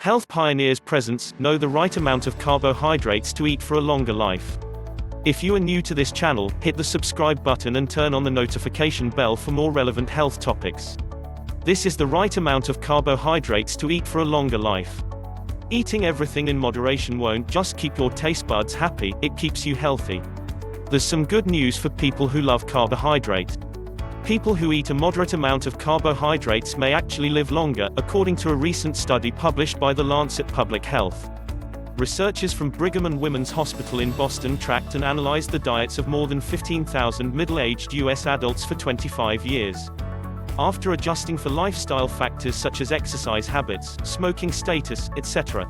Health Pioneers presents know the right amount of carbohydrates to eat for a longer life. If you are new to this channel, hit the subscribe button and turn on the notification bell for more relevant health topics. This is the right amount of carbohydrates to eat for a longer life. Eating everything in moderation won't just keep your taste buds happy, it keeps you healthy. There's some good news for people who love carbohydrate. People who eat a moderate amount of carbohydrates may actually live longer, according to a recent study published by The Lancet Public Health. Researchers from Brigham and Women's Hospital in Boston tracked and analyzed the diets of more than 15,000 middle-aged U.S. adults for 25 years. After adjusting for lifestyle factors such as exercise habits, smoking status, etc.,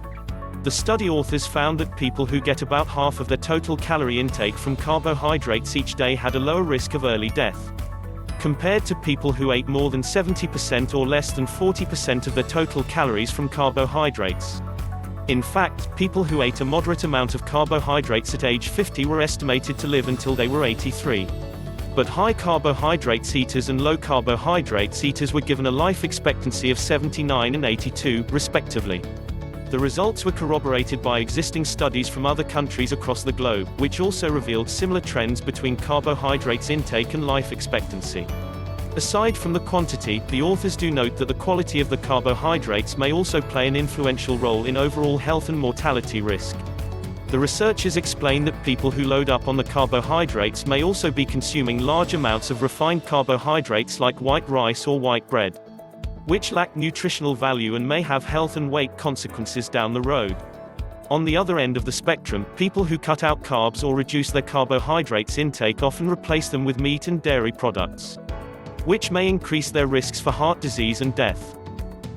the study authors found that people who get about half of their total calorie intake from carbohydrates each day had a lower risk of early death, compared to people who ate more than 70% or less than 40% of their total calories from carbohydrates. In fact, people who ate a moderate amount of carbohydrates at age 50 were estimated to live until they were 83. But high carbohydrates eaters and low carbohydrates eaters were given a life expectancy of 79 and 82, respectively. The results were corroborated by existing studies from other countries across the globe, which also revealed similar trends between carbohydrates intake and life expectancy. Aside from the quantity, the authors do note that the quality of the carbohydrates may also play an influential role in overall health and mortality risk. The researchers explain that people who load up on the carbohydrates may also be consuming large amounts of refined carbohydrates like white rice or white bread, which lack nutritional value and may have health and weight consequences down the road. On the other end of the spectrum, people who cut out carbs or reduce their carbohydrates intake often replace them with meat and dairy products, which may increase their risks for heart disease and death.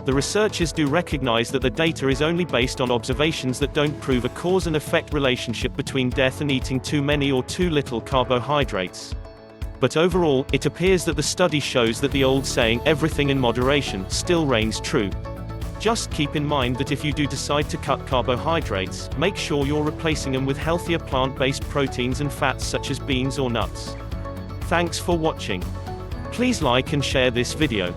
The researchers do recognize that the data is only based on observations that don't prove a cause and effect relationship between death and eating too many or too little carbohydrates. But overall, it appears that the study shows that the old saying, everything in moderation, still reigns true. Just keep in mind that if you do decide to cut carbohydrates, make sure you're replacing them with healthier plant-based proteins and fats such as beans or nuts. Thanks for watching. Please like and share this video.